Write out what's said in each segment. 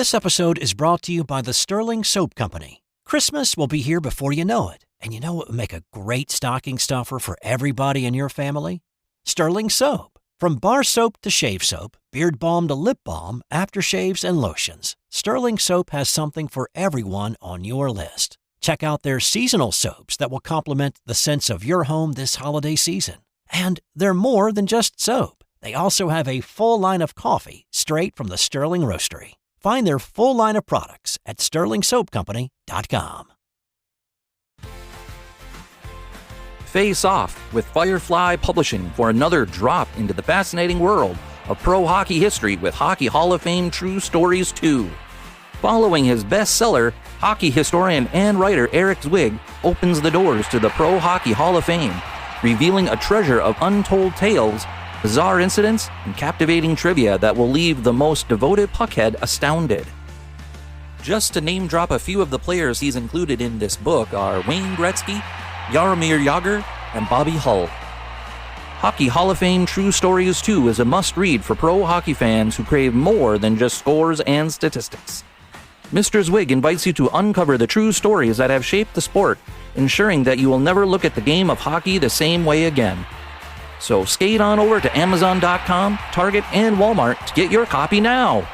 This episode is brought to you by the Sterling Soap Company. Christmas will be here before you know it. And you know what would make a great stocking stuffer for everybody in your family? Sterling Soap. From bar soap to shave soap, beard balm to lip balm, aftershaves and lotions, Sterling Soap has something for everyone on your list. Check out their seasonal soaps that will complement the scents of your home this holiday season. And they're more than just soap. They also have a full line of coffee straight from the Sterling Roastery. Find their full line of products at sterlingsoapcompany.com. Face Off with Firefly Publishing for another drop into the fascinating world of pro hockey history with Hockey Hall of Fame True Stories 2. Following his bestseller, hockey historian and writer Eric Zwig opens the doors to the Pro Hockey Hall of Fame, revealing a treasure of untold tales, bizarre incidents, and captivating trivia that will leave the most devoted puckhead astounded. Just to name drop a few of the players he's included in this book are Wayne Gretzky, Jaromir Jagr, and Bobby Hull. Hockey Hall of Fame True Stories 2 is a must-read for pro hockey fans who crave more than just scores and statistics. Mr. Zwig invites you to uncover the true stories that have shaped the sport, ensuring that you will never look at the game of hockey the same way again. So skate on over to Amazon.com, Target, and Walmart to get your copy now.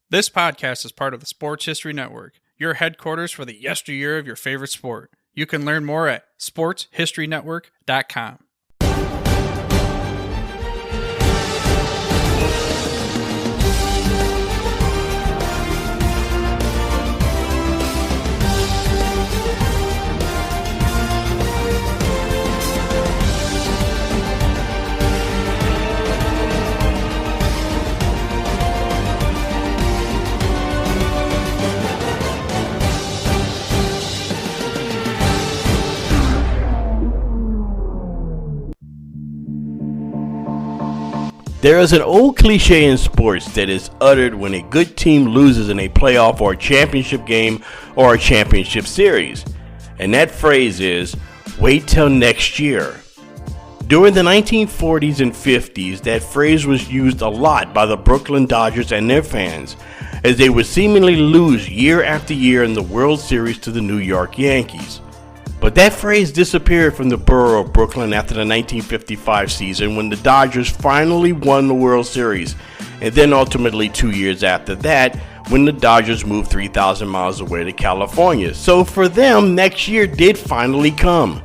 This podcast is part of the Sports History Network, your headquarters for the yesteryear of your favorite sport. You can learn more at sportshistorynetwork.com. There is an old cliche in sports that is uttered when a good team loses in a playoff or a championship game or a championship series. And that phrase is, wait till next year. During the 1940s and 50s, that phrase was used a lot by the Brooklyn Dodgers and their fans, as they would seemingly lose year after year in the World Series to the New York Yankees. But that phrase disappeared from the borough of Brooklyn after the 1955 season when the Dodgers finally won the World Series, and then ultimately 2 years after that when the Dodgers moved 3,000 miles away to California. So for them, next year did finally come.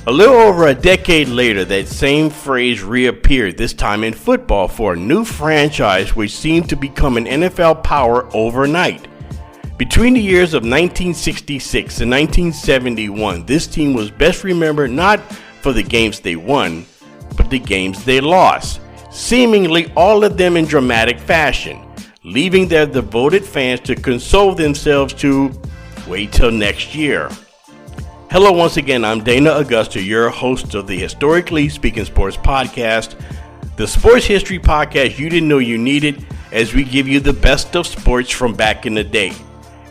A little over a decade later, that same phrase reappeared, this time in football, for a new franchise which seemed to become an NFL power overnight. Between the years of 1966 and 1971, this team was best remembered not for the games they won, but the games they lost, seemingly all of them in dramatic fashion, leaving their devoted fans to console themselves to wait till next year. Hello once again, I'm Dana Augusta, your host of the Historically Speaking Sports Podcast, the sports history podcast you didn't know you needed, as we give you the best of sports from back in the day.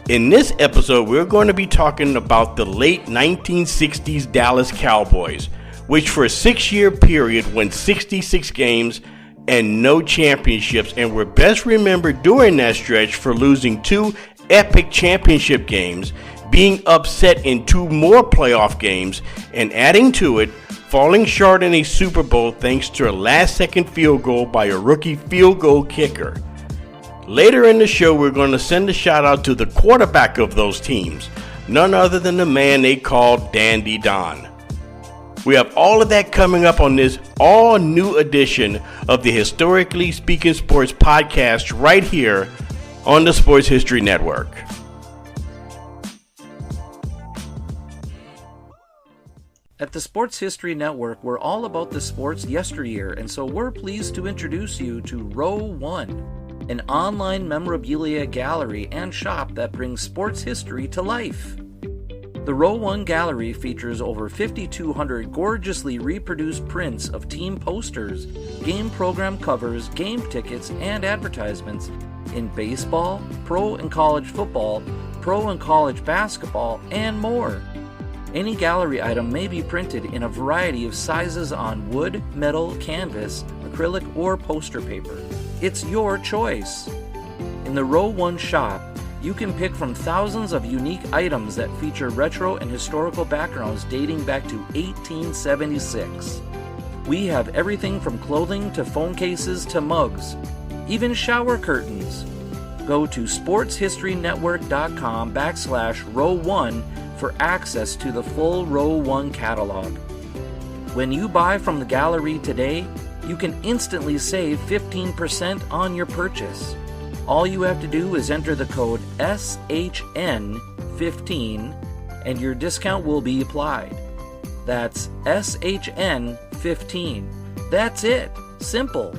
In this episode, we're going to be talking about the late 1960s Dallas Cowboys, which for a 6-year period won 66 games and no championships, and were best remembered during that stretch for losing 2 epic championship games, being upset in 2 more playoff games, and adding to it, falling short in a Super Bowl thanks to a last-second field goal by a rookie field goal kicker. Later in the show, we're going to send a shout out to the quarterback of those teams, none other than the man they called Dandy Don. We have all of that coming up on this all-new edition of the Historically Speaking Sports Podcast right here on the Sports History Network. At the Sports History Network, we're all about the sports yesteryear, and so we're pleased to introduce you to Row 1, an online memorabilia gallery and shop that brings sports history to life. The Row 1 gallery features over 5,200 gorgeously reproduced prints of team posters, game program covers, game tickets, and advertisements in baseball, pro and college football, pro and college basketball, and more. Any gallery item may be printed in a variety of sizes on wood, metal, canvas, acrylic, or poster paper. It's your choice. In the Row 1 shop, you can pick from thousands of unique items that feature retro and historical backgrounds dating back to 1876. We have everything from clothing to phone cases to mugs, even shower curtains. Go to sportshistorynetwork.com/row1 for access to the full Row 1 catalog. When you buy from the gallery today, you can instantly save 15% on your purchase. All you have to do is enter the code SHN15 and your discount will be applied. That's SHN15. That's it. Simple.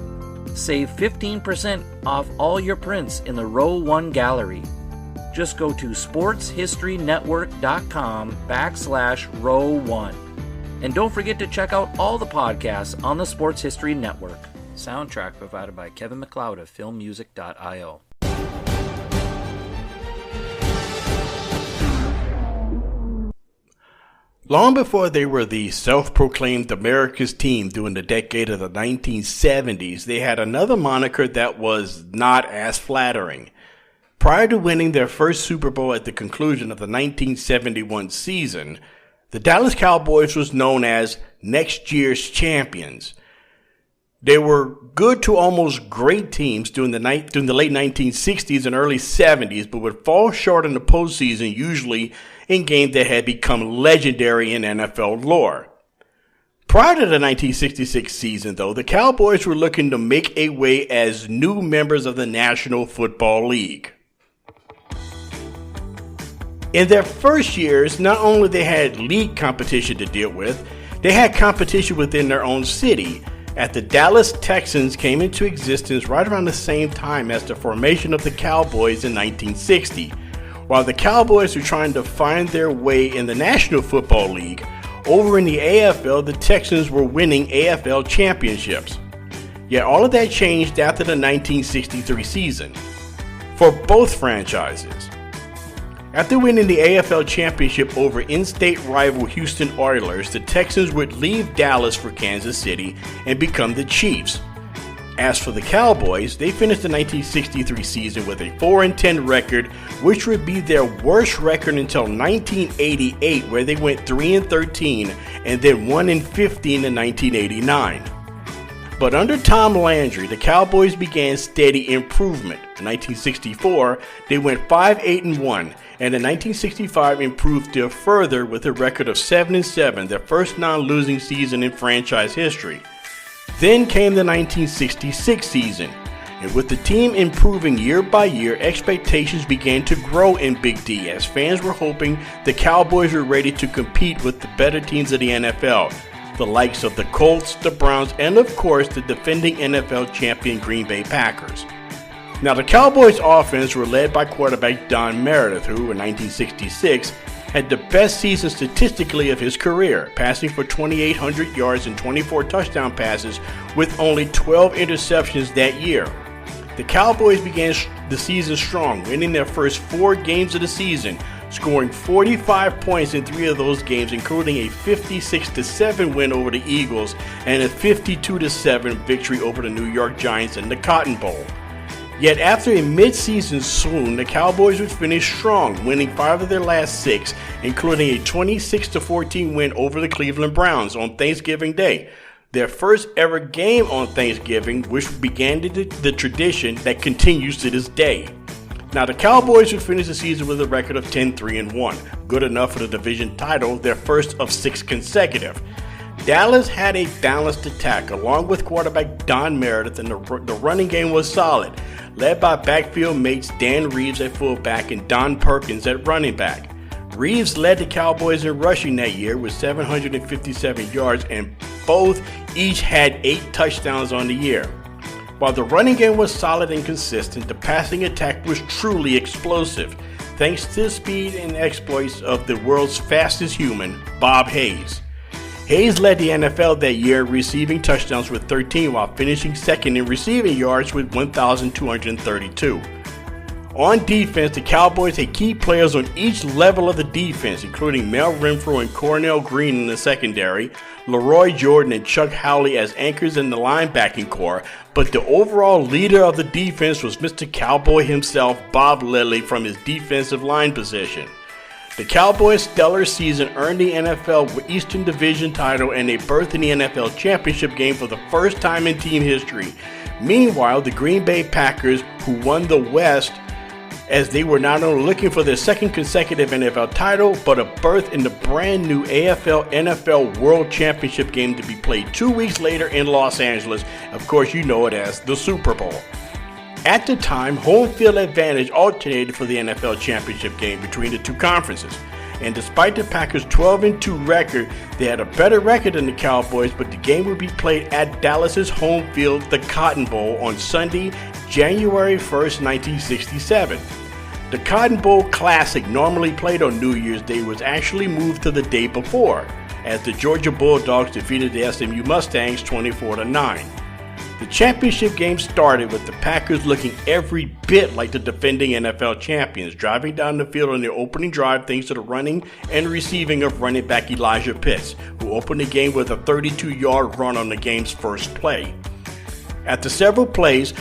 Save 15% off all your prints in the Row 1 gallery. Just go to sportshistorynetwork.com/row1. And don't forget to check out all the podcasts on the Sports History Network. Soundtrack provided by Kevin MacLeod of filmmusic.io. Long before they were the self-proclaimed America's team during the decade of the 1970s, they had another moniker that was not as flattering. Prior to winning their first Super Bowl at the conclusion of the 1971 season, the Dallas Cowboys was known as next year's champions. They were good to almost great teams during the late 1960s and early 70s, but would fall short in the postseason, usually in games that had become legendary in NFL lore. Prior to the 1966 season, though, the Cowboys were looking to make a way as new members of the National Football League. In their first years, not only they had league competition to deal with, they had competition within their own city, as the Dallas Texans came into existence right around the same time as the formation of the Cowboys in 1960. While the Cowboys were trying to find their way in the National Football League, over in the AFL, the Texans were winning AFL championships. Yet all of that changed after the 1963 season for both franchises. After winning the AFL championship over in-state rival Houston Oilers, the Texans would leave Dallas for Kansas City and become the Chiefs. As for the Cowboys, they finished the 1963 season with a 4-10 record, which would be their worst record until 1988, where they went 3-13 and then 1-15 in 1989. But under Tom Landry, the Cowboys began steady improvement. In 1964, they went 5-8-1, and in 1965 improved still further with a record of 7-7, their first non-losing season in franchise history. Then came the 1966 season, and with the team improving year by year, expectations began to grow in Big D as fans were hoping the Cowboys were ready to compete with the better teams of the NFL. The likes of the Colts, the Browns, and of course the defending NFL champion Green Bay Packers. Now the Cowboys offense were led by quarterback Don Meredith, who in 1966 had the best season statistically of his career, passing for 2,800 yards and 24 touchdown passes with only 12 interceptions that year. The Cowboys began the season strong, winning their first 4 games of the season, scoring 45 points in 3 of those games, including a 56-7 win over the Eagles and a 52-7 victory over the New York Giants in the Cotton Bowl. Yet after a mid-season swoon, the Cowboys would finish strong, winning 5 of their last 6, including a 26-14 win over the Cleveland Browns on Thanksgiving Day, their first ever game on Thanksgiving, which began the tradition that continues to this day. Now, the Cowboys would finish the season with a record of 10-3-1, good enough for the division title, their first of 6 consecutive. Dallas had a balanced attack, along with quarterback Don Meredith, and the running game was solid, led by backfield mates Dan Reeves at fullback and Don Perkins at running back. Reeves led the Cowboys in rushing that year with 757 yards, and both each had 8 touchdowns on the year. While the running game was solid and consistent, the passing attack was truly explosive, thanks to the speed and exploits of the world's fastest human, Bob Hayes. Hayes led the NFL that year, receiving touchdowns with 13 while finishing second in receiving yards with 1,232. On defense, the Cowboys had key players on each level of the defense, including Mel Renfro and Cornell Green in the secondary, Leroy Jordan and Chuck Howley as anchors in the linebacking core, but the overall leader of the defense was Mr. Cowboy himself, Bob Lilly, from his defensive line position. The Cowboys' stellar season earned the NFL Eastern Division title and a berth in the NFL championship game for the first time in team history. Meanwhile, the Green Bay Packers, who won the West, as they were not only looking for their second consecutive NFL title, but a berth in the brand new AFL-NFL World Championship game to be played 2 weeks later in Los Angeles. Of course, you know it as the Super Bowl. At the time, home field advantage alternated for the NFL Championship game between the two conferences. And despite the Packers' 12-2 record, they had a better record than the Cowboys, but the game would be played at Dallas's home field, the Cotton Bowl, on Sunday, January 1st, 1967. The Cotton Bowl Classic, normally played on New Year's Day, was actually moved to the day before, as the Georgia Bulldogs defeated the SMU Mustangs 24-9. The championship game started with the Packers looking every bit like the defending NFL champions, driving down the field on their opening drive thanks to the running and receiving of running back Elijah Pitts, who opened the game with a 32-yard run on the game's first play. After several plays,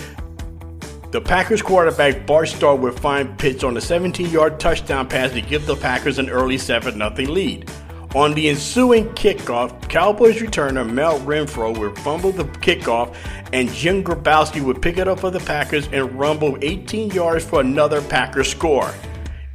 the Packers quarterback Bart Starr would find Pitts on a 17-yard touchdown pass to give the Packers an early 7-0 lead. On the ensuing kickoff, Cowboys returner Mel Renfro would fumble the kickoff, and Jim Grabowski would pick it up for the Packers and rumble 18 yards for another Packers score.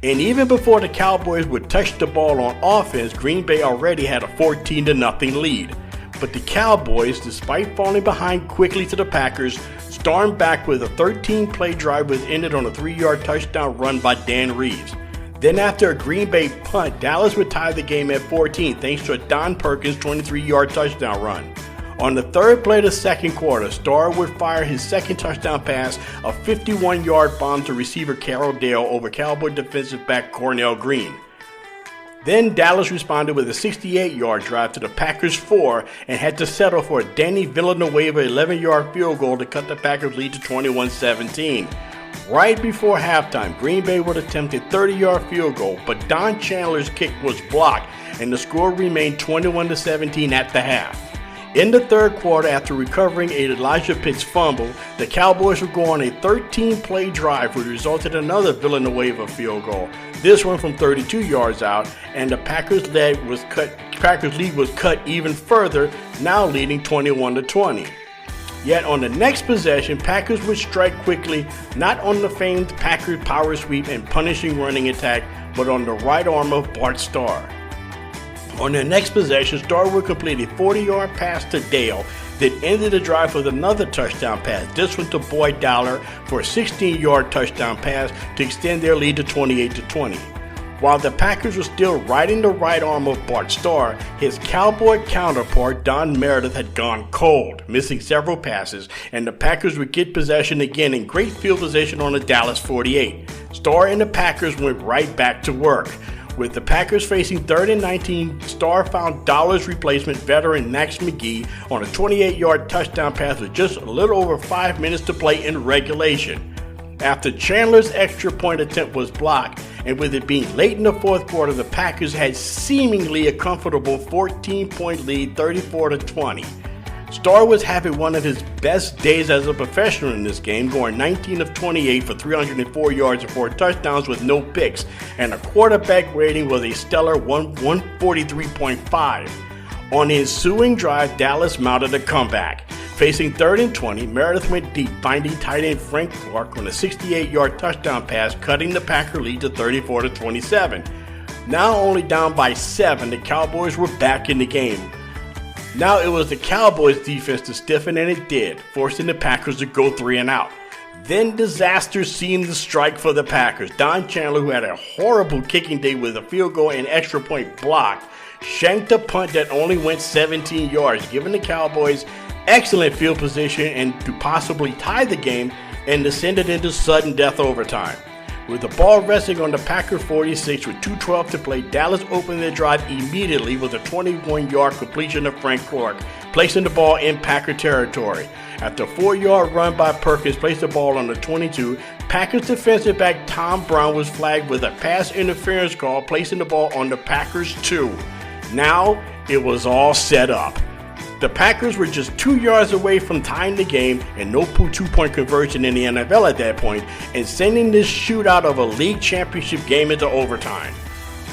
And even before the Cowboys would touch the ball on offense, Green Bay already had a 14-0 lead. But the Cowboys, despite falling behind quickly to the Packers, stormed back with a 13-play drive which ended on a 3-yard touchdown run by Dan Reeves. Then after a Green Bay punt, Dallas would tie the game at 14 thanks to a Don Perkins 23-yard touchdown run. On the third play of the second quarter, Starr would fire his second touchdown pass, a 51-yard bomb to receiver Carroll Dale over Cowboy defensive back Cornell Green. Then Dallas responded with a 68-yard drive to the Packers' 4 and had to settle for a Danny Villanueva 11-yard field goal to cut the Packers' lead to 21-17. Right before halftime, Green Bay would attempt a 30-yard field goal, but Don Chandler's kick was blocked, and the score remained 21-17 at the half. In the third quarter, after recovering an Elijah Pitts fumble, the Cowboys would go on a 13-play drive, which resulted in another Villanueva field goal. This one from 32 yards out, and the Packers' lead was cut even further, now leading 21-20. Yet on the next possession, Packers would strike quickly, not on the famed Packers power sweep and punishing running attack, but on the right arm of Bart Starr. On their next possession, Starr would complete a 40-yard pass to Dale, then ended the drive with another touchdown pass, this one to Boyd Dowler for a 16-yard touchdown pass to extend their lead to 28-20. While the Packers were still riding the right arm of Bart Starr, his Cowboy counterpart Don Meredith had gone cold, missing several passes, and the Packers would get possession again in great field position on the Dallas 48. Starr and the Packers went right back to work. With the Packers facing 3rd and 19, Starr found Dowler's replacement veteran Max McGee on a 28-yard touchdown pass with just a little over 5 minutes to play in regulation. After Chandler's extra point attempt was blocked, and with it being late in the fourth quarter, the Packers had seemingly a comfortable 14-point lead, 34-20. Starr was having one of his best days as a professional in this game, going 19 of 28 for 304 yards and 4 touchdowns with no picks, and a quarterback rating was a stellar 143.5. On the ensuing drive, Dallas mounted a comeback. Facing 3rd and 20, Meredith went deep, finding tight end Frank Clark on a 68-yard touchdown pass, cutting the Packer lead to 34-27. Now only down by 7, the Cowboys were back in the game. Now it was the Cowboys' defense to stiffen, and it did, forcing the Packers to go 3 and out. Then disaster seemed to strike for the Packers. Don Chandler, who had a horrible kicking day with a field goal and extra point blocked, shanked a punt that only went 17 yards, giving the Cowboys excellent field position and to possibly tie the game, and descended into sudden death overtime. With the ball resting on the Packer 46 with 2:12 to play, Dallas opened their drive immediately with a 21-yard completion of Frank Clark, placing the ball in Packer territory. After a 4-yard run by Perkins placed the ball on the 22, Packers defensive back Tom Brown was flagged with a pass interference call, placing the ball on the Packers 2. Now it was all set up. The Packers were just 2 yards away from tying the game and no two-point conversion in the NFL at that point, and sending this shootout of a league championship game into overtime.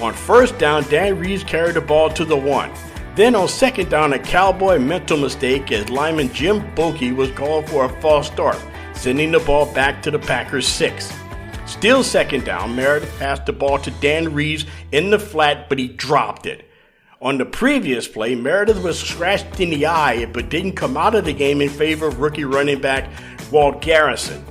On first down, Dan Reeves carried the ball to the 1. Then on second down, a Cowboy mental mistake as lineman Jim Bokey was called for a false start, sending the ball back to the Packers 6. Still second down, Meredith passed the ball to Dan Reeves in the flat, but he dropped it. On the previous play, Meredith was scratched in the eye but didn't come out of the game in favor of rookie running back Walt Garrison.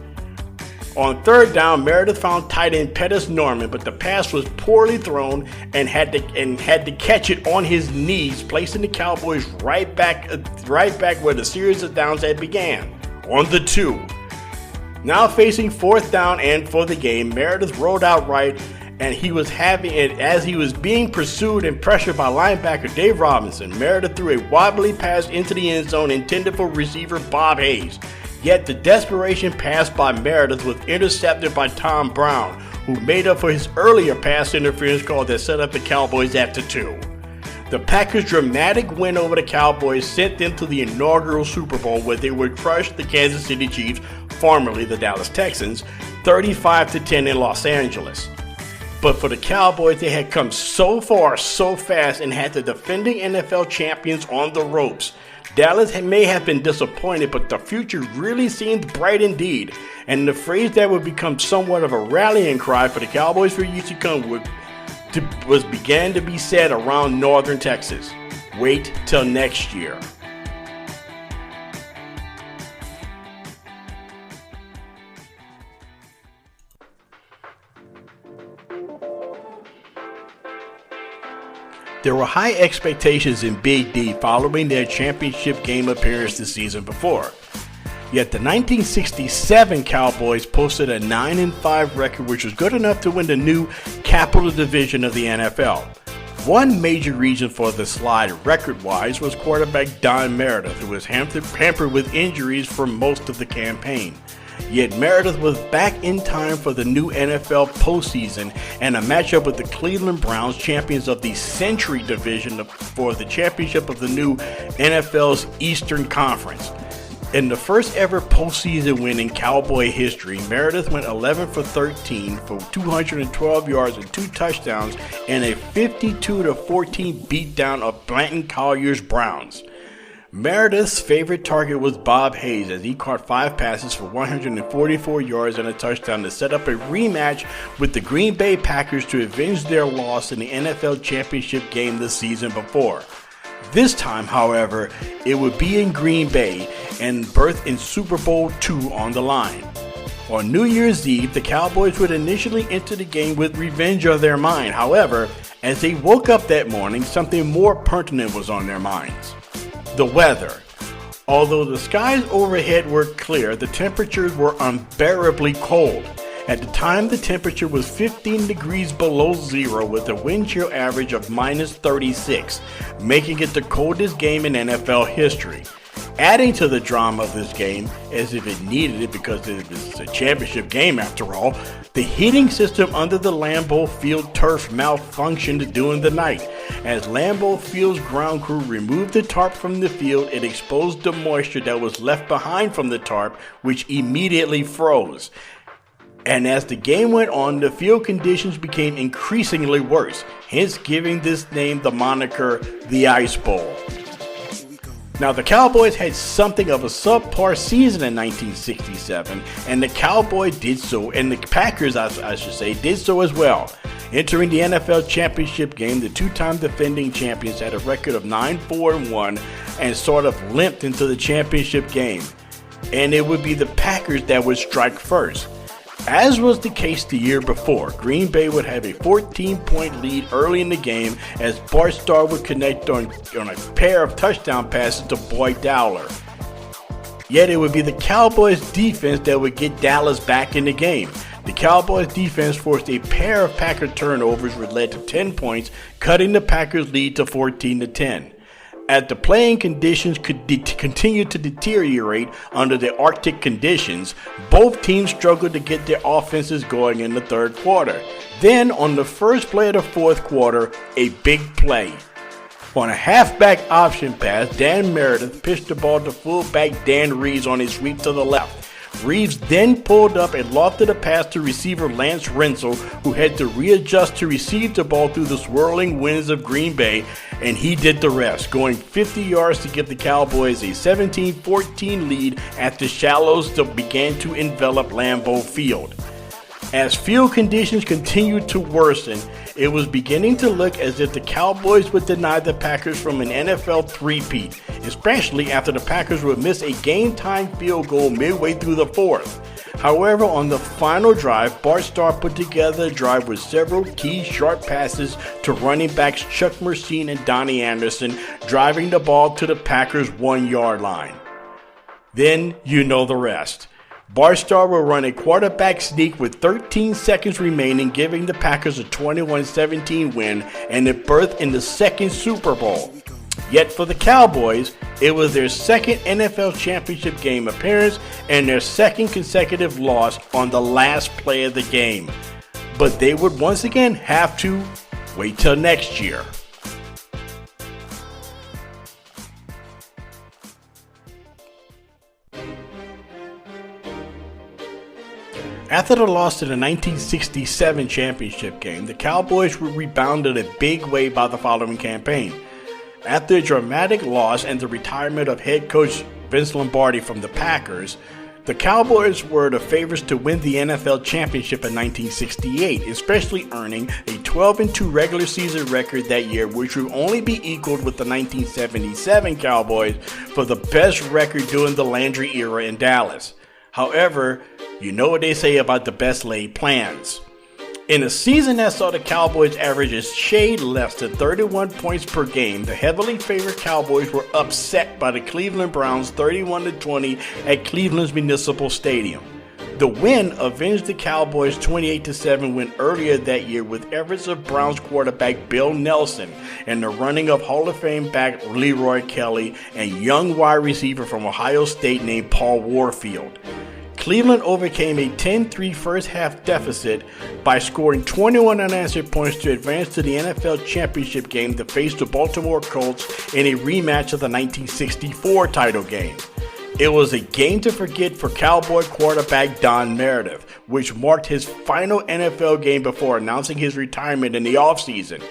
On third down, Meredith found tight end Pettis Norman, but the pass was poorly thrown and had to catch it on his knees, placing the Cowboys right back where the series of downs had began, on the 2. Now facing fourth down and for the game, Meredith rolled out right, and as he was being pursued and pressured by linebacker Dave Robinson. Meredith threw a wobbly pass into the end zone intended for receiver Bob Hayes. Yet the desperation pass by Meredith was intercepted by Tom Brown, who made up for his earlier pass interference call that set up the Cowboys at the 2. The Packers' dramatic win over the Cowboys sent them to the inaugural Super Bowl, where they would crush the Kansas City Chiefs, formerly the Dallas Texans, 35-10 in Los Angeles. But for the Cowboys, they had come so far so fast and had the defending NFL champions on the ropes. Dallas may have been disappointed, but the future really seemed bright indeed. And the phrase that would become somewhat of a rallying cry for the Cowboys for years to come began to be said around northern Texas. Wait till next year. There were high expectations in Big D following their championship game appearance the season before. Yet the 1967 Cowboys posted a 9-5 record, which was good enough to win the new Capital Division of the NFL. One major reason for the slide record-wise was quarterback Don Meredith, who was hampered with injuries for most of the campaign. Yet Meredith was back in time for the new NFL postseason and a matchup with the Cleveland Browns, champions of the Century Division, for the championship of the new NFL's Eastern Conference. In the first ever postseason win in Cowboy history, Meredith went 11 for 13 for 212 yards and 2 touchdowns in a 52-14 beatdown of Blanton Collier's Browns. Meredith's favorite target was Bob Hayes, as he caught 5 passes for 144 yards and a touchdown to set up a rematch with the Green Bay Packers to avenge their loss in the NFL championship game the season before. This time, however, it would be in Green Bay and berth in Super Bowl II on the line. On New Year's Eve, the Cowboys would initially enter the game with revenge on their mind. However, as they woke up that morning, something more pertinent was on their minds. The weather. Although the skies overhead were clear, the temperatures were unbearably cold. At the time, the temperature was 15 degrees below zero with a wind chill average of minus 36, making it the coldest game in NFL history. Adding to the drama of this game, as if it needed it because it was a championship game after all, the heating system under the Lambeau Field turf malfunctioned during the night. As Lambeau Field's ground crew removed the tarp from the field, it exposed the moisture that was left behind from the tarp, which immediately froze. And as the game went on, the field conditions became increasingly worse, hence giving this name the moniker the Ice Bowl. Now, the Cowboys had something of a subpar season in 1967, and the Cowboys did so, and the Packers, I should say, did so as well. Entering the NFL championship game, the two-time defending champions had a record of 9-4-1 and sort of limped into the championship game. And it would be the Packers that would strike first. As was the case the year before, Green Bay would have a 14-point lead early in the game as Bart Starr would connect on a pair of touchdown passes to Boyd Dowler. Yet it would be the Cowboys' defense that would get Dallas back in the game. The Cowboys' defense forced a pair of Packer turnovers which led to 10 points, cutting the Packers' lead to 14-10. As the playing conditions could continue to deteriorate under the Arctic conditions, both teams struggled to get their offenses going in the third quarter. Then, on the first play of the fourth quarter, a big play. On a halfback option pass, Dan Meredith pitched the ball to fullback Dan Reeves on a sweep to the left. Reeves then pulled up and lofted a pass to receiver Lance Renzel, who had to readjust to receive the ball through the swirling winds of Green Bay, and he did the rest, going 50 yards to give the Cowboys a 17-14 lead as the shallows began to envelop Lambeau Field. As field conditions continued to worsen, it was beginning to look as if the Cowboys would deny the Packers from an NFL three-peat, especially after the Packers would miss a game-time field goal midway through the fourth. However, on the final drive, Bart Starr put together a drive with several key sharp passes to running backs Chuck Mercine and Donnie Anderson, driving the ball to the Packers' 1-yard line. Then you know the rest. Bart Starr will run a quarterback sneak with 13 seconds remaining, giving the Packers a 21-17 win and a berth in the second Super Bowl. Yet for the Cowboys, it was their second NFL championship game appearance and their second consecutive loss on the last play of the game. But they would once again have to wait till next year. After the loss to the 1967 championship game, the Cowboys were rebounded a big way by the following campaign. After a dramatic loss and the retirement of head coach Vince Lombardi from the Packers, the Cowboys were the favorites to win the NFL championship in 1968, especially earning a 12-2 regular season record that year, which would only be equaled with the 1977 Cowboys for the best record during the Landry era in Dallas. However, you know what they say about the best laid plans. In a season that saw the Cowboys average a shade less than 31 points per game, the heavily favored Cowboys were upset by the Cleveland Browns 31-20 at Cleveland's Municipal Stadium. The win avenged the Cowboys' 28-7 win earlier that year with efforts of Browns quarterback Bill Nelson and the running of Hall of Fame back Leroy Kelly and young wide receiver from Ohio State named Paul Warfield. Cleveland overcame a 10-3 first-half deficit by scoring 21 unanswered points to advance to the NFL championship game to face the Baltimore Colts in a rematch of the 1964 title game. It was a game to forget for Cowboy quarterback Don Meredith, which marked his final NFL game before announcing his retirement in the offseason.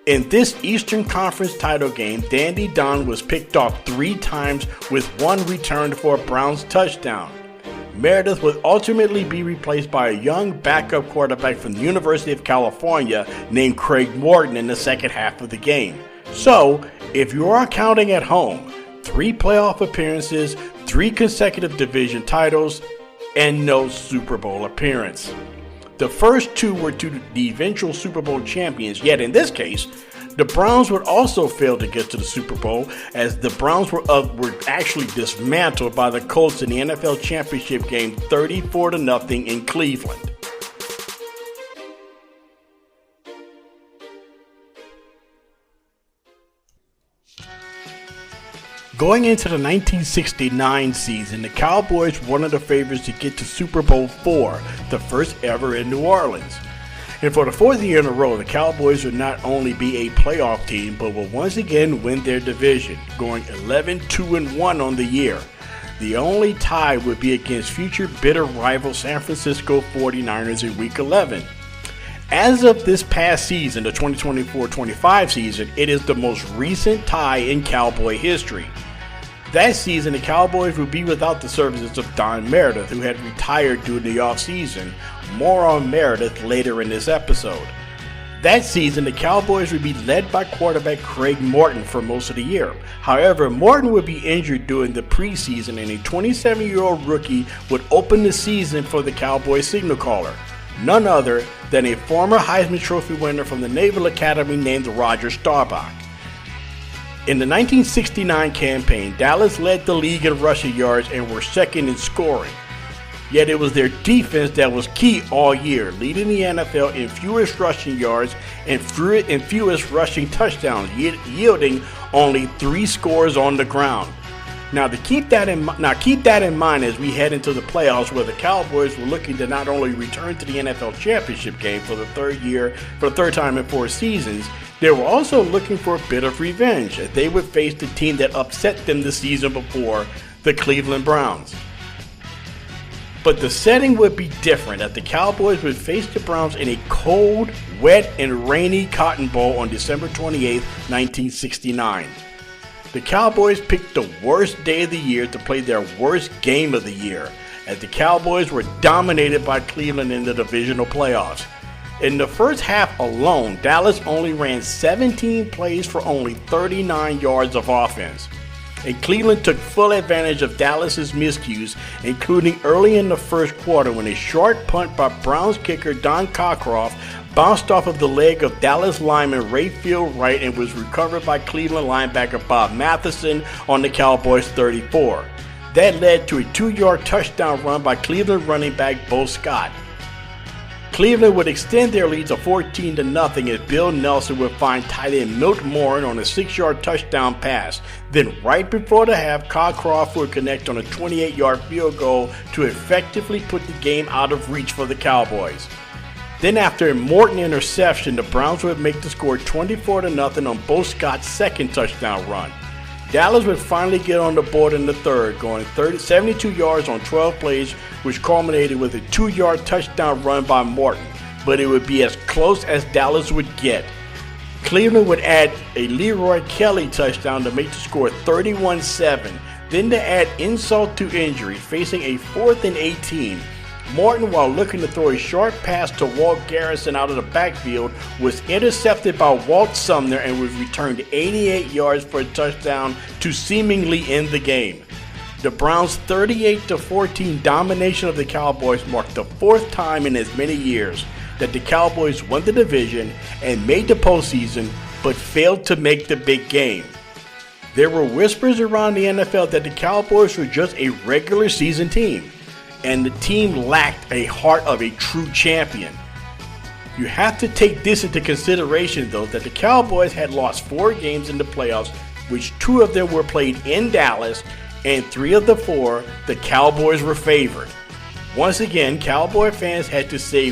In this Eastern Conference title game, Dandy Don was picked off 3 times with 1 returned for a Browns touchdown. Meredith would ultimately be replaced by a young backup quarterback from the University of California named Craig Morton in the second half of the game. So, if you are counting at home, 3 playoff appearances, 3 consecutive division titles, and no Super Bowl appearance. The first 2 were to the eventual Super Bowl champions, yet in this case, the Browns would also fail to get to the Super Bowl, as the Browns were actually dismantled by the Colts in the NFL championship game 34-0 in Cleveland. Going into the 1969 season, the Cowboys were one of the favorites to get to Super Bowl IV, the first ever in New Orleans. And for the 4th year in a row, the Cowboys would not only be a playoff team, but will once again win their division, going 11-2-1 on the year. The only tie would be against future bitter rival San Francisco 49ers in Week 11. As of this past season, the 2024-25 season, it is the most recent tie in Cowboy history. That season, the Cowboys would be without the services of Don Meredith, who had retired during the offseason. More on Meredith later in this episode. That season, the Cowboys would be led by quarterback Craig Morton for most of the year. However, Morton would be injured during the preseason, and a 27-year-old rookie would open the season for the Cowboys signal caller. None other than a former Heisman Trophy winner from the Naval Academy named Roger Staubach. In the 1969 campaign, Dallas led the league in rushing yards and were second in scoring. Yet it was their defense that was key all year, leading the NFL in fewest rushing yards and fewest rushing touchdowns, yielding only 3 scores on the ground. Now, keep that in mind as we head into the playoffs, where the Cowboys were looking to not only return to the NFL championship game for the third time in 4 seasons, they were also looking for a bit of revenge as they would face the team that upset them the season before, the Cleveland Browns. But the setting would be different as the Cowboys would face the Browns in a cold, wet, and rainy Cotton Bowl on December 28, 1969. The Cowboys picked the worst day of the year to play their worst game of the year, as the Cowboys were dominated by Cleveland in the divisional playoffs. In the first half alone, Dallas only ran 17 plays for only 39 yards of offense. And Cleveland took full advantage of Dallas's miscues, including early in the first quarter when a short punt by Browns kicker Don Cockcroft bounced off of the leg of Dallas lineman Rayfield Wright and was recovered by Cleveland linebacker Bob Matheson on the Cowboys' 34. That led to a 2-yard touchdown run by Cleveland running back Bo Scott. Cleveland would extend their lead to 14-0 as Bill Nelson would find tight end Milt Morin on a 6-yard touchdown pass. Then right before the half, Cockcroft would connect on a 28-yard field goal to effectively put the game out of reach for the Cowboys. Then after a Morton interception, the Browns would make the score 24-0 on Bo Scott's second touchdown run. Dallas would finally get on the board in the third, going 72 yards on 12 plays, which culminated with a 2-yard touchdown run by Morton, but it would be as close as Dallas would get. Cleveland would add a Leroy Kelly touchdown to make the score 31-7. Then to add insult to injury, facing a 4th and 18, Morton, while looking to throw a short pass to Walt Garrison out of the backfield, was intercepted by Walt Sumner and was returned 88 yards for a touchdown to seemingly end the game. The Browns' 38-14 domination of the Cowboys marked the 4th time in as many years that the Cowboys won the division and made the postseason, but failed to make the big game. There were whispers around the NFL that the Cowboys were just a regular season team, and the team lacked a heart of a true champion. You have to take this into consideration, though, that the Cowboys had lost 4 games in the playoffs, which 2 of them were played in Dallas, and 3 of the 4, the Cowboys were favored. Once again, Cowboy fans had to say,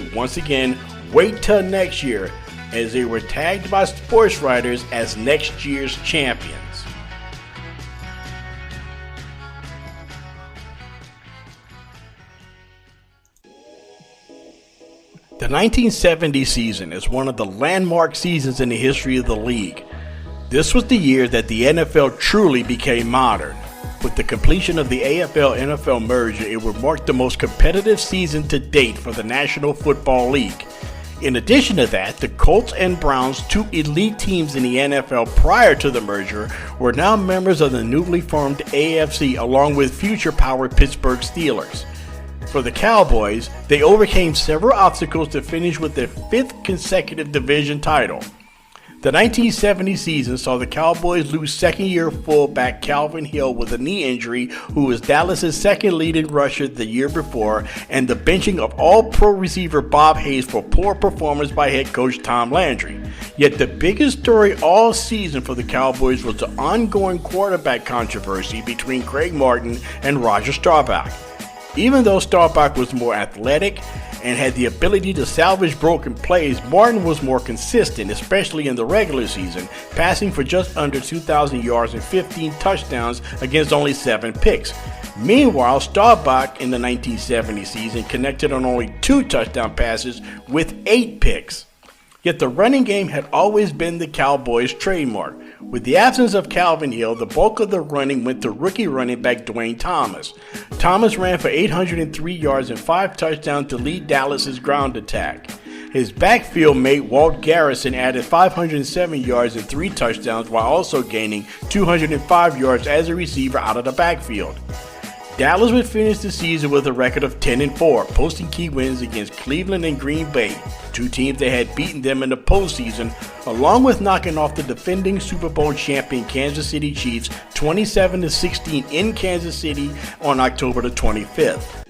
wait till next year, as they were tagged by sports writers as next year's champions. The 1970 season is one of the landmark seasons in the history of the league. This was the year that the NFL truly became modern. With the completion of the AFL-NFL merger, it would mark the most competitive season to date for the National Football League. In addition to that, the Colts and Browns, 2 elite teams in the NFL prior to the merger, were now members of the newly formed AFC along with future-powered Pittsburgh Steelers. For the Cowboys, they overcame several obstacles to finish with their 5th consecutive division title. The 1970 season saw the Cowboys lose second-year fullback Calvin Hill with a knee injury, who was Dallas' second leading rusher the year before, and the benching of all-pro receiver Bob Hayes for poor performance by head coach Tom Landry. Yet the biggest story all season for the Cowboys was the ongoing quarterback controversy between Craig Martin and Roger Staubach. Even though Staubach was more athletic and had the ability to salvage broken plays, Martin was more consistent, especially in the regular season, passing for just under 2,000 yards and 15 touchdowns against only 7 picks. Meanwhile, Staubach in the 1970 season connected on only 2 touchdown passes with 8 picks. Yet the running game had always been the Cowboys' trademark. With the absence of Calvin Hill, the bulk of the running went to rookie running back Dwayne Thomas. Thomas ran for 803 yards and 5 touchdowns to lead Dallas' ground attack. His backfield mate Walt Garrison added 507 yards and 3 touchdowns while also gaining 205 yards as a receiver out of the backfield. Dallas would finish the season with a record of 10-4, posting key wins against Cleveland and Green Bay, 2 teams that had beaten them in the postseason, along with knocking off the defending Super Bowl champion Kansas City Chiefs 27-16 in Kansas City on October the 25th.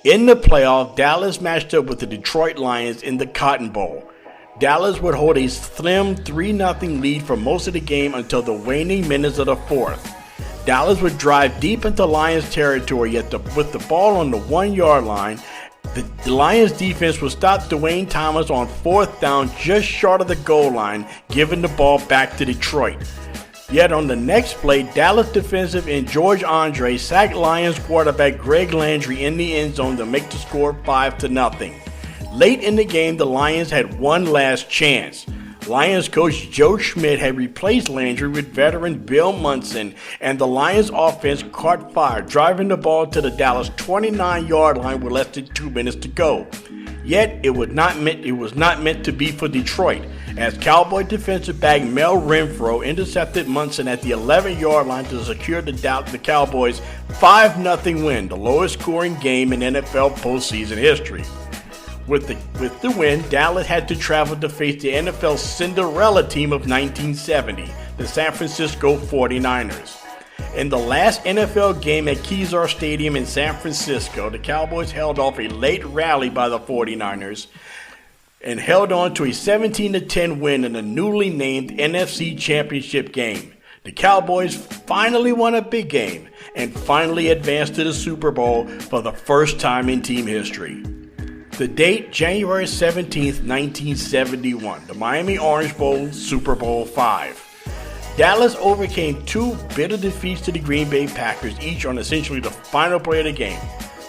In the playoff, Dallas matched up with the Detroit Lions in the Cotton Bowl. Dallas would hold a slim 3-0 lead for most of the game until the waning minutes of the fourth. Dallas would drive deep into Lions territory, yet with the ball on the 1-yard line, the Lions defense would stop Dwayne Thomas on fourth down just short of the goal line, giving the ball back to Detroit. Yet on the next play, Dallas defensive end George Andre sacked Lions quarterback Greg Landry in the end zone to make the score 5-0. Late in the game, the Lions had one last chance. Lions coach Joe Schmidt had replaced Landry with veteran Bill Munson, and the Lions offense caught fire, driving the ball to the Dallas 29-yard line with less than 2 minutes to go. Yet it was not meant to be for Detroit, as Cowboy defensive back Mel Renfro intercepted Munson at the 11-yard line to secure the Cowboys' 5-0 win, the lowest scoring game in NFL postseason history. With the win, Dallas had to travel to face the NFL Cinderella team of 1970, the San Francisco 49ers. In the last NFL game at Kezar Stadium in San Francisco, the Cowboys held off a late rally by the 49ers and held on to a 17-10 win in the newly named NFC Championship game. The Cowboys finally won a big game and finally advanced to the Super Bowl for the first time in team history. The date, January 17, 1971, the Miami Orange Bowl, Super Bowl V. Dallas overcame two bitter defeats to the Green Bay Packers, each on essentially the final play of the game.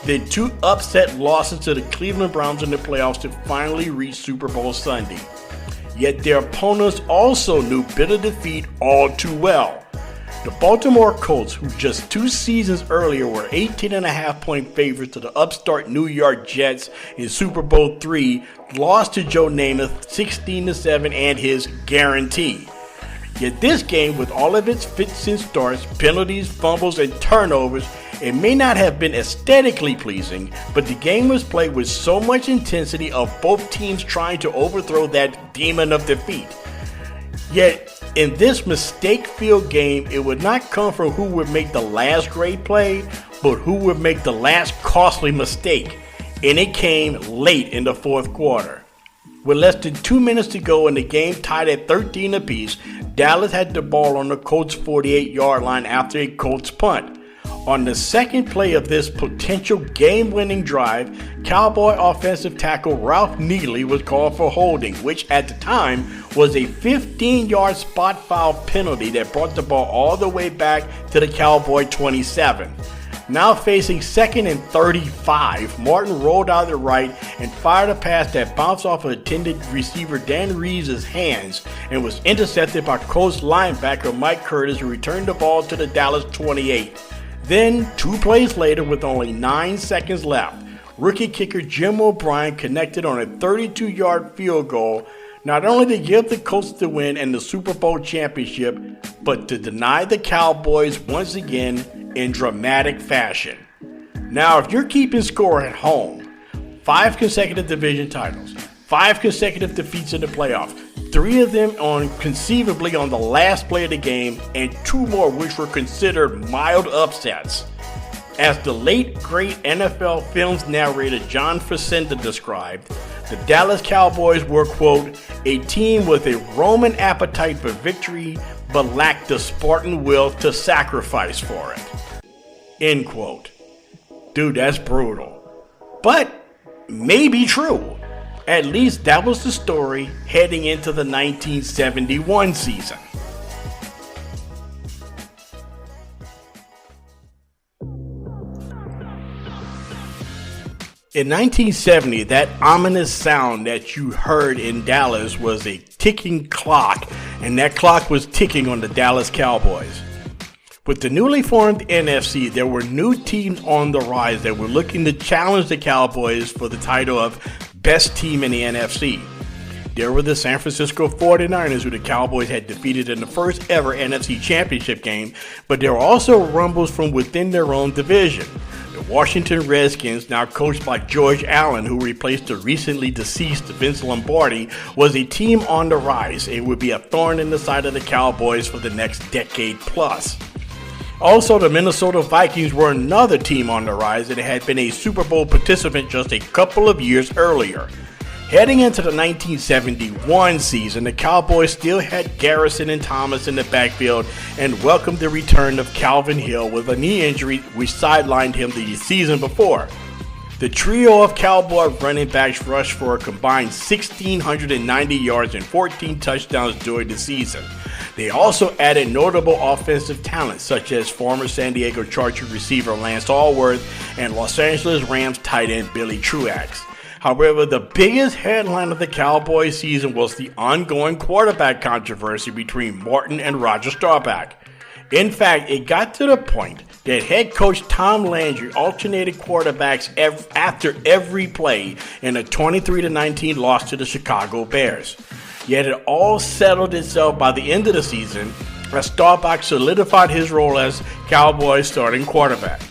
Then two upset losses to the Cleveland Browns in the playoffs to finally reach Super Bowl Sunday. Yet their opponents also knew bitter defeat all too well. The Baltimore Colts, who just 2 seasons earlier were 18.5-point favorites to the upstart New York Jets in Super Bowl III, lost to Joe Namath 16-7 and his guarantee. Yet this game, with all of its fits and starts, penalties, fumbles, and turnovers, it may not have been aesthetically pleasing, but the game was played with so much intensity of both teams trying to overthrow that demon of defeat. Yet, in this mistake-filled game, it would not come from who would make the last great play, but who would make the last costly mistake. And it came late in the fourth quarter. With less than 2 minutes to go and the game tied at 13 apiece, Dallas had the ball on the Colts' 48-yard line after a Colts punt. On the second play of this potential game-winning drive, Cowboy offensive tackle Ralph Neely was called for holding, which at the time was a 15-yard spot foul penalty that brought the ball all the way back to the Cowboy 27. Now facing 2nd and 35, Martin rolled out the right and fired a pass that bounced off of intended receiver Dan Reeves' hands and was intercepted by Colts linebacker Mike Curtis, who returned the ball to the Dallas 28. Then, 2 plays later, with only 9 seconds left, rookie kicker Jim O'Brien connected on a 32-yard field goal, not only to give the Colts the win and the Super Bowl championship, but to deny the Cowboys once again in dramatic fashion. Now, if you're keeping score at home, 5 consecutive division titles, 5 consecutive defeats in the playoffs, 3 of them conceivably on the last play of the game, and 2 more which were considered mild upsets. As the late great NFL Films narrator John Facenda described, the Dallas Cowboys were, quote, a team with a Roman appetite for victory, but lacked the Spartan will to sacrifice for it. End quote. Dude, that's brutal. But maybe true. At least that was the story heading into the 1971 season. In 1970, that ominous sound that you heard in Dallas was a ticking clock, and that clock was ticking on the Dallas Cowboys. With the newly formed NFC, there were new teams on the rise that were looking to challenge the Cowboys for the title of best team in the NFC. There were the San Francisco 49ers, who the Cowboys had defeated in the first ever NFC Championship game, but there were also rumbles from within their own division. The Washington Redskins, now coached by George Allen, who replaced the recently deceased Vince Lombardi, was a team on the rise and would be a thorn in the side of the Cowboys for the next decade plus. Also, the Minnesota Vikings were another team on the rise and had been a Super Bowl participant just a couple of years earlier. Heading into the 1971 season, the Cowboys still had Garrison and Thomas in the backfield and welcomed the return of Calvin Hill with a knee injury which sidelined him the season before. The trio of Cowboy running backs rushed for a combined 1,690 yards and 14 touchdowns during the season. They also added notable offensive talent such as former San Diego Chargers receiver Lance Allworth and Los Angeles Rams tight end Billy Truax. However, the biggest headline of the Cowboys season was the ongoing quarterback controversy between Morton and Roger Staubach. In fact, it got to the point that head coach Tom Landry alternated quarterbacks after every play in a 23-19 loss to the Chicago Bears. Yet it all settled itself by the end of the season as Staubach solidified his role as Cowboys starting quarterback.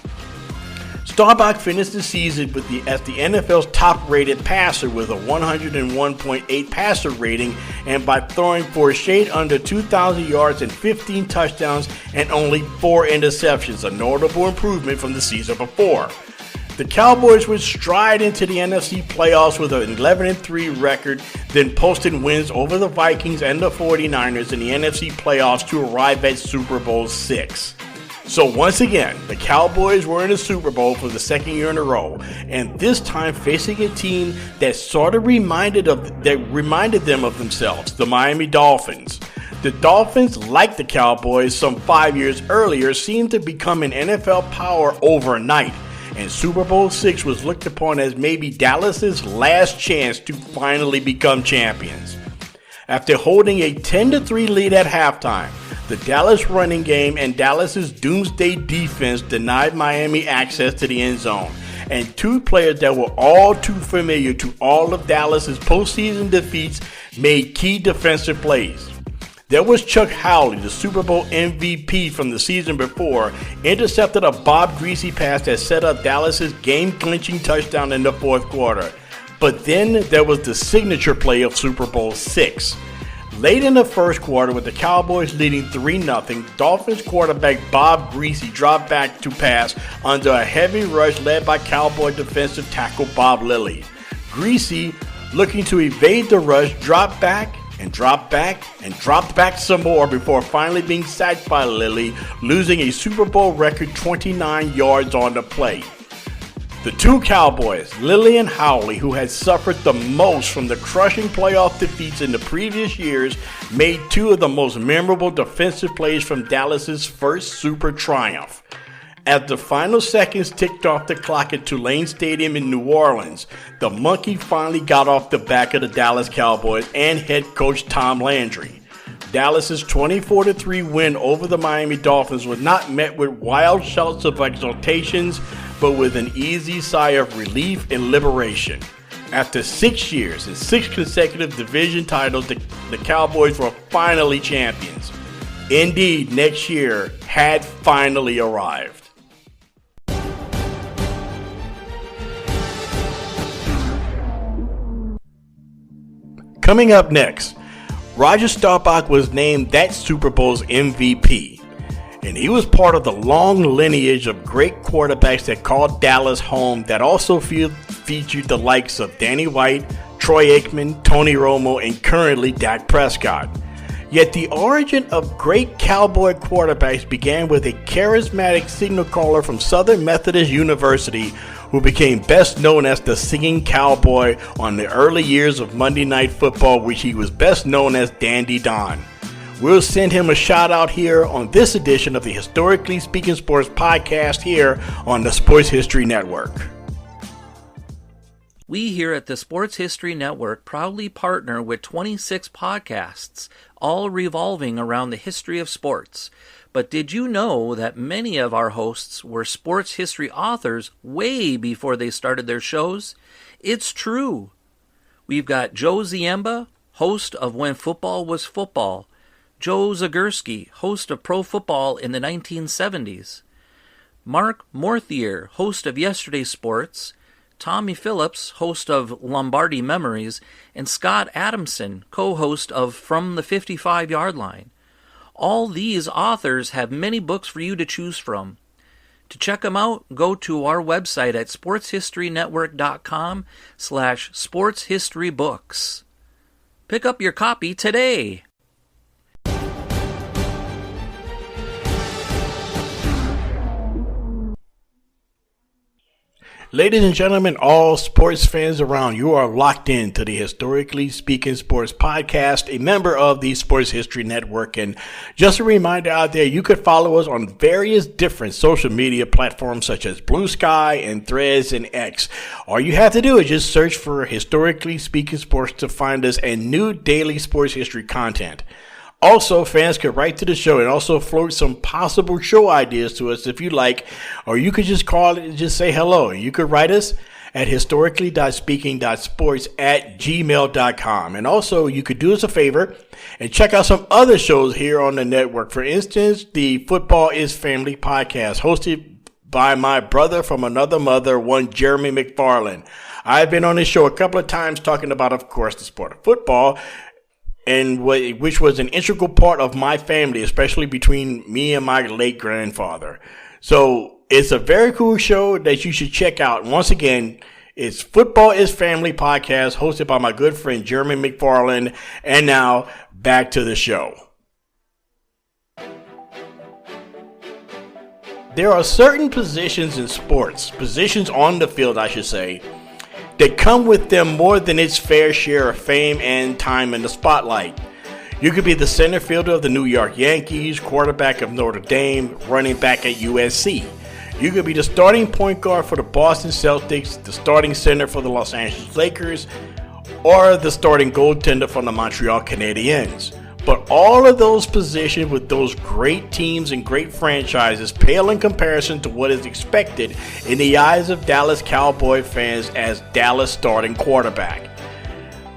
Staubach finished the season as the NFL's top-rated passer with a 101.8 passer rating and by throwing for a shade under 2,000 yards and 15 touchdowns and only 4 interceptions, a notable improvement from the season before. The Cowboys would stride into the NFC playoffs with an 11-3 record, then posted wins over the Vikings and the 49ers in the NFC playoffs to arrive at Super Bowl VI. So once again, the Cowboys were in the Super Bowl for the second year in a row, and this time facing a team that sort of reminded them of themselves, the Miami Dolphins. The Dolphins, like the Cowboys some 5 years earlier, seemed to become an NFL power overnight, and Super Bowl VI was looked upon as maybe Dallas's last chance to finally become champions. After holding a 10-3 lead at halftime, the Dallas running game and Dallas's doomsday defense denied Miami access to the end zone, and two players that were all too familiar to all of Dallas's postseason defeats made key defensive plays. There was Chuck Howley, the Super Bowl MVP from the season before, intercepted a Bob Greasy pass that set up Dallas's game-clinching touchdown in the fourth quarter. But then there was the signature play of Super Bowl VI. Late in the first quarter, with the Cowboys leading 3-0, Dolphins quarterback Bob Greasy dropped back to pass under a heavy rush led by Cowboy defensive tackle Bob Lilly. Greasy, looking to evade the rush, dropped back and dropped back some more before finally being sacked by Lilly, losing a Super Bowl record 29 yards on the play. The two Cowboys, Lilly and Howley, who had suffered the most from the crushing playoff defeats in the previous years, made two of the most memorable defensive plays from Dallas's first Super triumph. As the final seconds ticked off the clock at Tulane Stadium in New Orleans, the monkey finally got off the back of the Dallas Cowboys and head coach Tom Landry. Dallas's 24-3 win over the Miami Dolphins was not met with wild shouts of exultations, but with an easy sigh of relief and liberation. After 6 years and 6 consecutive division titles, the Cowboys were finally champions. Indeed, next year had finally arrived. Coming up next, Roger Staubach was named that Super Bowl's MVP, and he was part of the long lineage of great quarterbacks that called Dallas home that also featured the likes of Danny White, Troy Aikman, Tony Romo, and currently Dak Prescott. Yet the origin of great Cowboy quarterbacks began with a charismatic signal caller from Southern Methodist University who became best known as the Singing Cowboy on the early years of Monday Night Football, which he was best known as Dandy Don. We'll send him a shout out here on this edition of the Historically Speaking Sports podcast here on the Sports History Network. We here at the Sports History Network proudly partner with 26 podcasts, all revolving around the history of sports. But did you know that many of our hosts were sports history authors way before they started their shows? It's true. We've got Joe Ziemba, host of When Football Was Football, Joe Zagurski, host of Pro Football in the 1970s, Mark Morthier, host of Yesterday Sports, Tommy Phillips, host of Lombardi Memories, and Scott Adamson, co-host of From the 55-Yard Line. All these authors have many books for you to choose from. To check them out, go to our website at sportshistorynetwork.com/sportshistorybooks. Pick up your copy today. Ladies and gentlemen, all sports fans around, you are locked in to the Historically Speaking Sports Podcast, a member of the Sports History Network. And just a reminder out there, you could follow us on various different social media platforms such as Blue Sky and Threads and X. All you have to do is just search for Historically Speaking Sports to find us and new daily sports history content. Also, fans could write to the show and also float some possible show ideas to us if you like, or you could just call it and just say hello. You could write us at historically.speaking.sports@gmail.com. And also, you could do us a favor and check out some other shows here on the network. For instance, the Football is Family podcast, hosted by my brother from another mother, one Jeremy McFarland. I've been on this show a couple of times talking about, of course, the sport of football, and which was an integral part of my family, especially between me and my late grandfather. So it's a very cool show that you should check out. Once again, it's Football is Family podcast, hosted by my good friend Jeremy McFarland. And now back to the show. There are certain positions in sports, positions on the field, I should say, that come with them more than its fair share of fame and time in the spotlight. You could be the center fielder of the New York Yankees, quarterback of Notre Dame, running back at USC. You could be the starting point guard for the Boston Celtics, the starting center for the Los Angeles Lakers, or the starting goaltender for the Montreal Canadiens. But all of those positions with those great teams and great franchises pale in comparison to what is expected in the eyes of Dallas Cowboy fans as Dallas starting quarterback.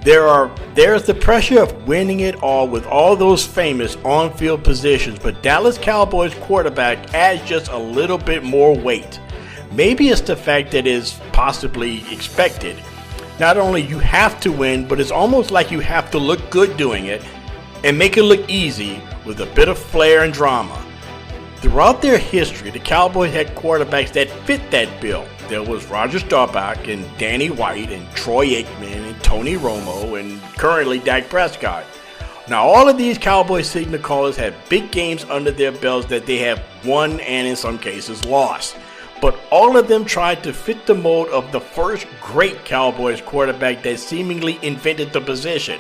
There's the pressure of winning it all with all those famous on-field positions, but Dallas Cowboys quarterback adds just a little bit more weight. Maybe it's the fact that it's possibly expected. Not only you have to win, but it's almost like you have to look good doing it and make it look easy with a bit of flair and drama. Throughout their history, the Cowboys had quarterbacks that fit that bill. There was Roger Staubach and Danny White and Troy Aikman and Tony Romo and currently Dak Prescott. Now all of these Cowboys signal callers have big games under their belts that they have won and in some cases lost. But all of them tried to fit the mold of the first great Cowboys quarterback that seemingly invented the position.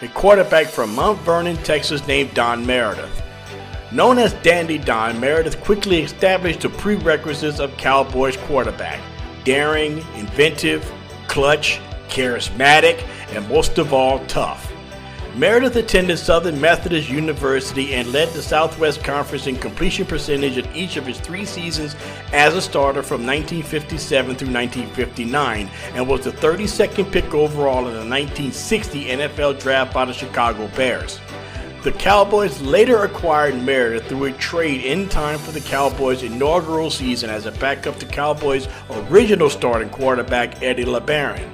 A quarterback from Mount Vernon, Texas named Don Meredith. Known as Dandy Don, Meredith quickly established the prerequisites of Cowboys quarterback: daring, inventive, clutch, charismatic, and most of all, tough. Meredith attended Southern Methodist University and led the Southwest Conference in completion percentage in each of his 3 seasons as a starter from 1957 through 1959 and was the 32nd pick overall in the 1960 NFL Draft by the Chicago Bears. The Cowboys later acquired Meredith through a trade in time for the Cowboys' inaugural season as a backup to Cowboys' original starting quarterback Eddie LeBaron.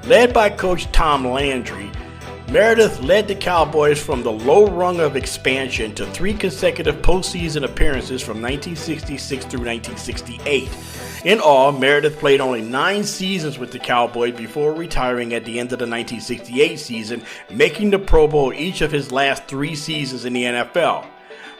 Led by coach Tom Landry, Meredith led the Cowboys from the low rung of expansion to 3 consecutive postseason appearances from 1966 through 1968. In all, Meredith played only 9 seasons with the Cowboys before retiring at the end of the 1968 season, making the Pro Bowl each of his last 3 seasons in the NFL.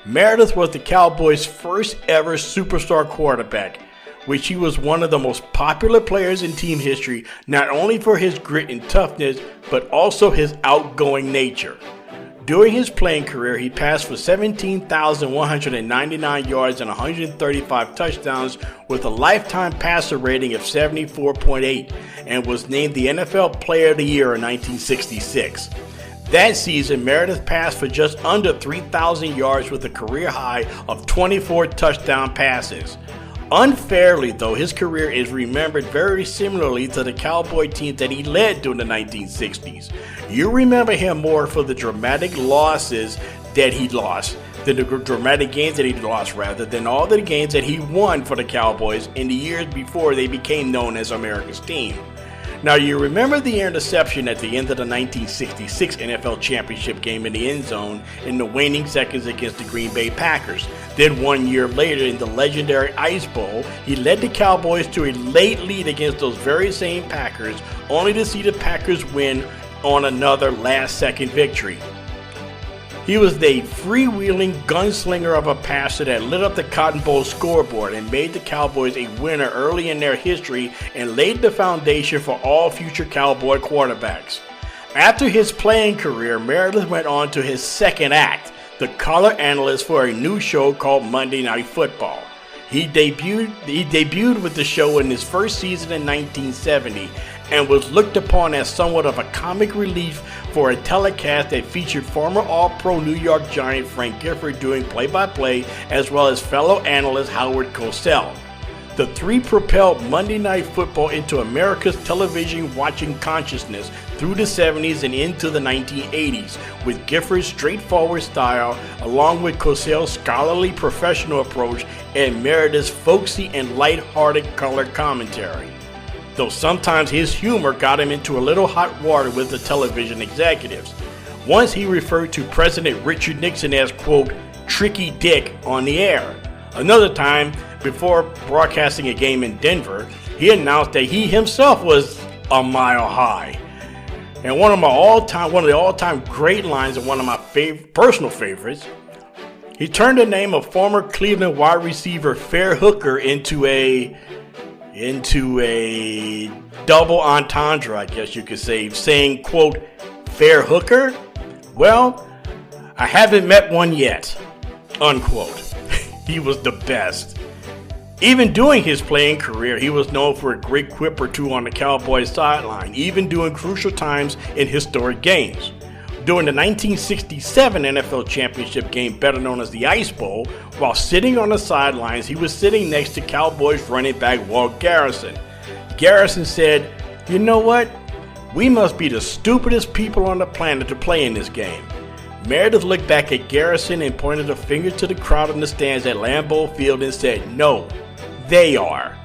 Meredith was the Cowboys' first ever superstar quarterback, which he was one of the most popular players in team history, not only for his grit and toughness, but also his outgoing nature. During his playing career, he passed for 17,199 yards and 135 touchdowns with a lifetime passer rating of 74.8 and was named the NFL Player of the Year in 1966. That season, Meredith passed for just under 3,000 yards with a career high of 24 touchdown passes. Unfairly, though, his career is remembered very similarly to the Cowboy teams that he led during the 1960s. You remember him more for the dramatic losses that he lost, than the dramatic games that he lost, rather, than all the games that he won for the Cowboys in the years before they became known as America's team. Now, you remember the interception at the end of the 1966 NFL Championship game in the end zone in the waning seconds against the Green Bay Packers. Then 1 year later in the legendary Ice Bowl, he led the Cowboys to a late lead against those very same Packers, only to see the Packers win on another last-second victory. He was the freewheeling gunslinger of a passer that lit up the Cotton Bowl scoreboard and made the Cowboys a winner early in their history and laid the foundation for all future Cowboy quarterbacks. After his playing career, Meredith went on to his second act, the color analyst for a new show called Monday Night Football. He debuted with the show in his first season in 1970 and was looked upon as somewhat of a comic relief for a telecast that featured former All-Pro New York Giant Frank Gifford doing play-by-play, as well as fellow analyst Howard Cosell. The three propelled Monday Night Football into America's television watching consciousness through the 70s and into the 1980s, with Gifford's straightforward style, along with Cosell's scholarly professional approach and Meredith's folksy and light-hearted color commentary. Though sometimes his humor got him into a little hot water with the television executives. Once he referred to President Richard Nixon as, quote, tricky dick on the air. Another time, before broadcasting a game in Denver, he announced that he himself was a mile high. And one of the all-time great lines and one of my personal favorites, he turned the name of former Cleveland wide receiver Fair Hooker into a double entendre, I guess you could say, saying, quote, Fair Hooker? Well, I haven't met one yet, unquote. He was the best. Even during his playing career, he was known for a great quip or two on the Cowboys sideline, even during crucial times in historic games. During the 1967 NFL Championship game, better known as the Ice Bowl, while sitting on the sidelines, he was sitting next to Cowboys running back Walt Garrison. Garrison said, "You know what? We must be the stupidest people on the planet to play in this game." Meredith looked back at Garrison and pointed a finger to the crowd in the stands at Lambeau Field and said, "No, they are.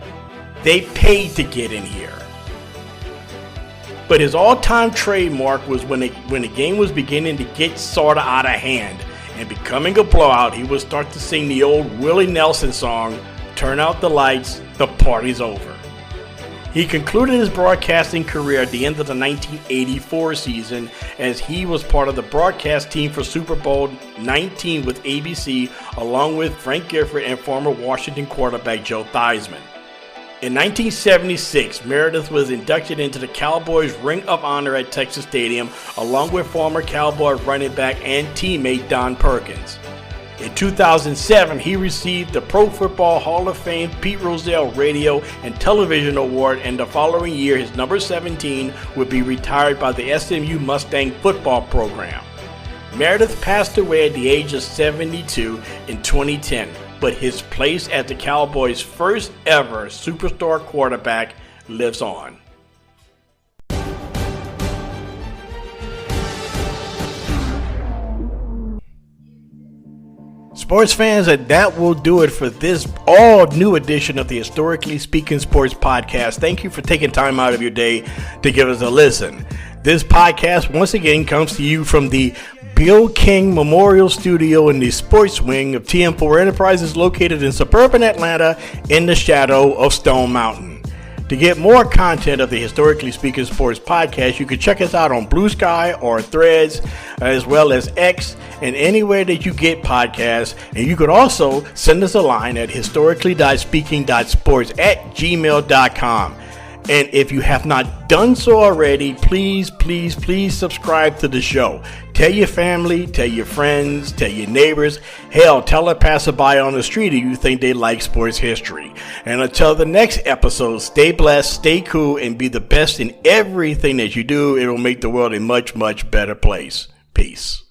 They paid to get in here." But his all-time trademark was when the game was beginning to get sort of out of hand and becoming a blowout, he would start to sing the old Willie Nelson song, "Turn out the lights, the party's over." He concluded his broadcasting career at the end of the 1984 season as he was part of the broadcast team for Super Bowl 19 with ABC, along with Frank Gifford and former Washington quarterback Joe Theismann. In 1976, Meredith was inducted into the Cowboys Ring of Honor at Texas Stadium, along with former Cowboy running back and teammate Don Perkins. In 2007, he received the Pro Football Hall of Fame Pete Rozelle Radio and Television Award, and the following year, his number 17 would be retired by the SMU Mustang football program. Meredith passed away at the age of 72 in 2010, but his place as the Cowboys' first ever superstar quarterback lives on. Sports fans, that will do it for this all-new edition of the Historically Speaking Sports Podcast. Thank you for taking time out of your day to give us a listen. This podcast, once again, comes to you from the Bill King Memorial Studio in the sports wing of TM4 Enterprises, located in suburban Atlanta in the shadow of Stone Mountain. To get more content of the Historically Speaking Sports Podcast, you can check us out on Blue Sky or Threads, as well as X, and anywhere that you get podcasts. And you could also send us a line at historically.speaking.sports@gmail.com. And if you have not done so already, please subscribe to the show. Tell your family, tell your friends, tell your neighbors. Hell, tell a passerby on the street if you think they like sports history. And until the next episode, stay blessed, stay cool, and be the best in everything that you do. It will make the world a much, much better place. Peace.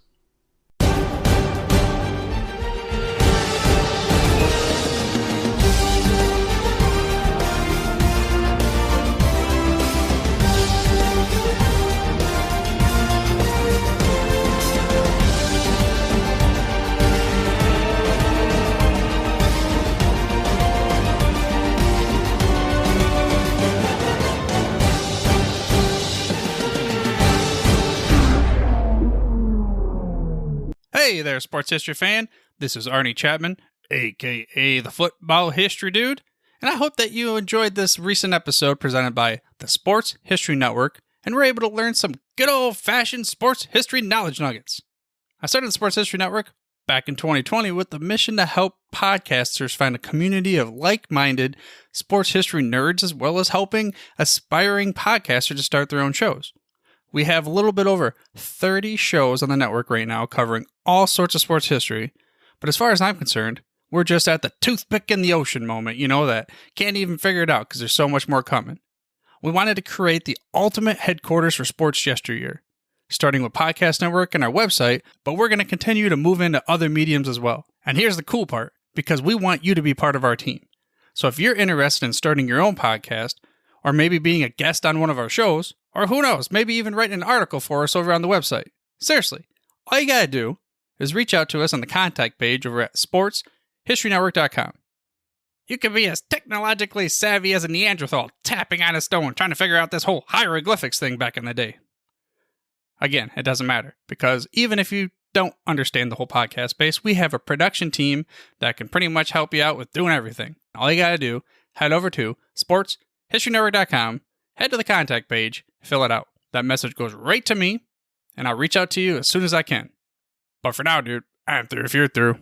Hey there, sports history fan. This is Arnie Chapman, aka the Football History Dude, and I hope that you enjoyed this recent episode presented by the Sports History Network and were able to learn some good old-fashioned sports history knowledge nuggets. I started the Sports History Network back in 2020 with the mission to help podcasters find a community of like-minded sports history nerds, as well as helping aspiring podcasters to start their own shows. We have a little bit over 30 shows on the network right now covering all sorts of sports history, but as far as I'm concerned, we're just at the toothpick in the ocean moment, that can't even figure it out because there's so much more coming. We wanted to create the ultimate headquarters for sports yesteryear, starting with Podcast Network and our website, but we're going to continue to move into other mediums as well. And here's the cool part, because we want you to be part of our team. So if you're interested in starting your own podcast, or maybe being a guest on one of our shows, or who knows, maybe even writing an article for us over on the website. Seriously, all you gotta do is reach out to us on the contact page over at sportshistorynetwork.com. You can be as technologically savvy as a Neanderthal tapping on a stone trying to figure out this whole hieroglyphics thing back in the day. Again, it doesn't matter, because even if you don't understand the whole podcast space, we have a production team that can pretty much help you out with doing everything. All you gotta do, head over to sportshistorynetwork.com, head to the contact page, fill it out. That message goes right to me, and I'll reach out to you as soon as I can. But for now, dude, I'm through if you're through.